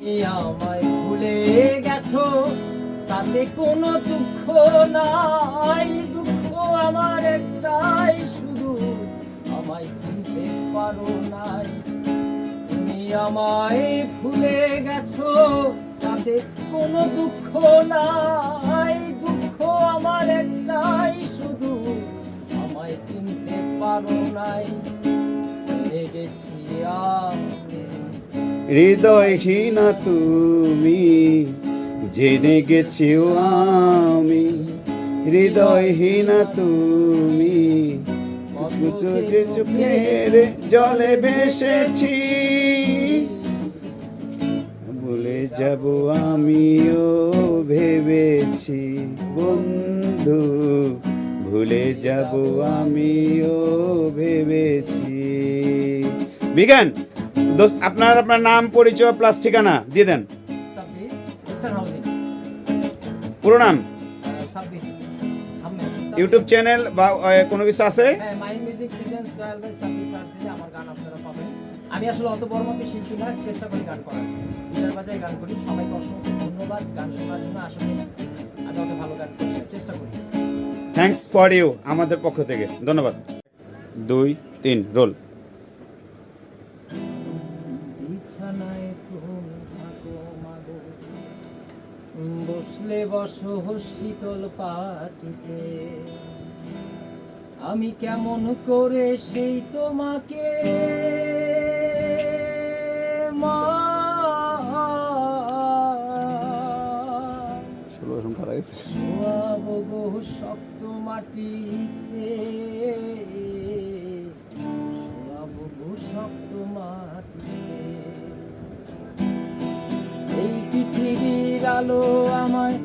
তুমি আমায় ভুলে গেছো, তাতে কোনো দুঃখ নাই। দুঃখ আমার একটাই, শুধু আমায় চিনতে পারো নাই। তুমি আমায় ভুলে গেছো, তাতে কোনো দুঃখ নাই। দুঃখ আমার একটাই, শুধু আমায় চিনতে পারো নাই। লেগেছি আমি হৃদয়হীনা তুমি, জেনে গেছিও আমি। হৃদয়হীনা তুমি, যে চোখের জলে ভেসেছি। ভুলে যাব আমিও ভেবেছি বন্ধু, ভুলে যাব আমিও ভেবেছি। বিজ্ঞান দোস্ত, আপনার নাম পরিচয় প্লাস ঠিকানা দিয়ে দেন। Sabbir, eastern housing. পুরো নাম, সাব্বির আহমেদ। ইউটিউব চ্যানেল বা কোনো কিছু আছে? হ্যাঁ, my music freelance royal by Sabbir search দিলে আমার গান আপনারা পাবেন। আমি আসলে অত বড় মাপের শিল্পী না, চেষ্টা করি গান করার, গিটার বাজায় গান করি। সবাইকে অসংখ্য ধন্যবাদ গান শোনার জন্য। আসলে আমি অত ভালো গান করি না, চেষ্টা করি। থ্যাঙ্কস ফর ইউ আমাদের পক্ষ থেকে ধন্যবাদ। 2, 3 রোল। বিছানায় তুমি থাকো মাগো, বসলে বসো শীতল পাটিতে। আমি কেমন করে সেই তোমাকে শোয়াবো গো শক্ত মাটিতে, শোয়াবো গো শক্ত মাটিতে। এই পৃথিবীর আলো আমায়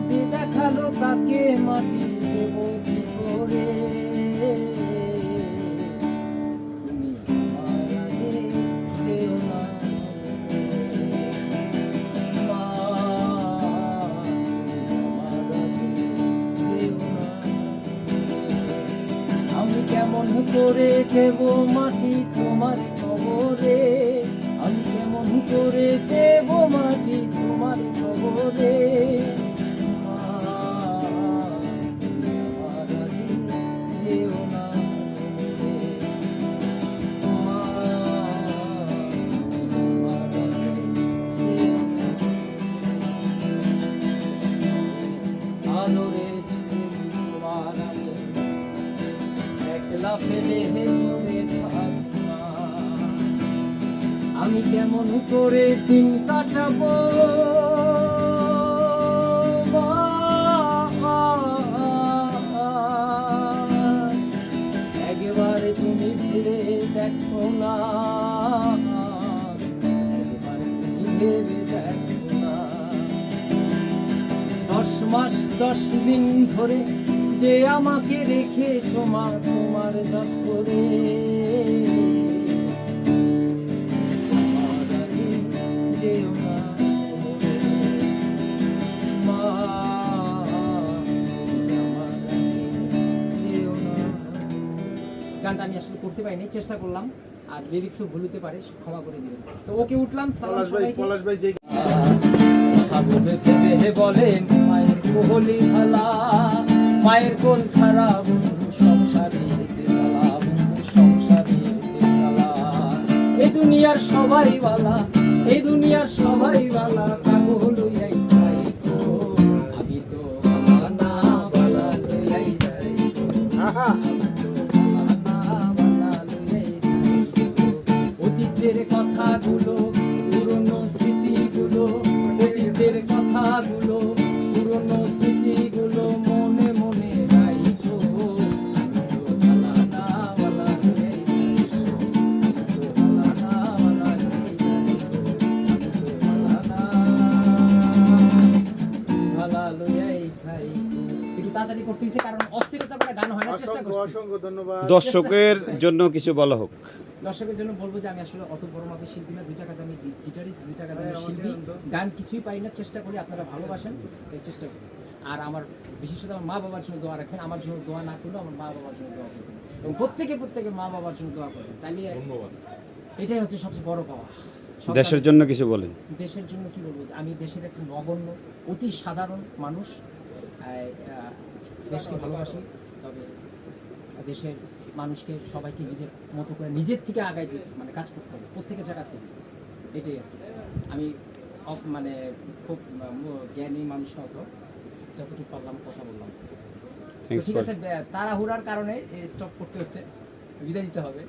যে দেখালো, তাকে মাটি দেব কি করে? তুমি আমার আগে যেও না মা, আমার আগে যেও না। আমি কেমন করে দেব মাটি তোমার কবরে? আমি কেমন করে দেব মাটি তোমার কবরে? মা, তুমি আমার আগে যেও না মা, তুমি আমার আগে যেও না। আদরের ছেলে তোমার আমি একলা ফেলে দূরে থাকি না। আমি কেমন করে দিন কাটাবো মা? একবারে তুমি ফিরে দেখো না, একবারে তুমি ভেবে দেখো না। 10 মাস 10 দিন ধরে যে আমাকে রেখেছো মা তোমার যত করে। আমার আগে যেও না মা, আমার আগে যেও না। গানটা আমি আসলে করতে পারিনি, চেষ্টা করলাম, আর লিরিক্সও ভুল হতে পারে, ক্ষমা করে দিবেন। তো ওকে, উঠলাম। সালাম সবাইকে। পলাশ ভাই যে ভাবে ভেবে বলে মায়ের কোহলি ভালা, মায়ের কোল ছাড়া বন্ধু সংসারে জ্বালা, বন্ধু সংসারে জ্বালা। এই দুনিয়ার সবাই বালা, এই দুনিয়ার সবাই বালা, কাগো লইয়াই যাই গো। আমি তো বালা না, বালা লইয়াই যাই গো। আমি তো বালা না, বালা লইয়াই যাই গো। অতীতের কথাগুলো, পুরনো স্মৃতিগুলো, অতীতের কথাগুলো, পুরনো স্মৃতিগুলো মনে মনে রাখো। আমি তো বালা না, বালা লইয়াই যাই গো। আমি তো বালা না, বালা লইয়াই যাই গো। আমি তো বালা না, বালা লইয়াই খাই গো। একটু তাড়াতাড়ি করতে হইছে, কারণ অস্থিরতা করে গান হয় না, চেষ্টা করছি। অসংখ্য ধন্যবাদ। দর্শকের জন্য কিছু বলা হোক। দর্শকের জন্য বলবো যে আমি আসলে অত বড় মাপের শিল্পী না, 2 টাকা দামি গিটারিস্ট, 2 টাকা দামি শিল্পী। গান কিছুই পাই না, চেষ্টা করি, আপনারা ভালোবাসেন তাই চেষ্টা করি। আর আমার বিশেষত আমার মা বাবার জন্য দোয়া রাখবেন, আমার জন্য দোয়া না করলেও আমার মা বাবার জন্য দোয়া করবেন, এবং প্রত্যেকের মা বাবার জন্য দোয়া করবেন। তাহলে এটাই হচ্ছে সবচেয়ে বড় পাওয়া। দেশের জন্য কিছু বলেন। দেশের জন্য কি বলবো, আমি দেশের একটি নগণ্য অতি সাধারণ মানুষ, দেশকে ভালোবাসি, তবে দেশের মানুষকে সবাইকে নিজের মতো করে নিজের থেকে আগায় দিতে মানে কাজ করতে হবে প্রত্যেকের জায়গা থেকে, এটাই আর কি। আমি মানে খুব জ্ঞানী মানুষ হয়তো, যতটুকু পারলাম কথা বললাম। তো থ্যাংকস ঠিক ফর আছে, তাড়াহুড়ার কারণে স্টপ করতে হচ্ছে, বিদায় দিতে হবে।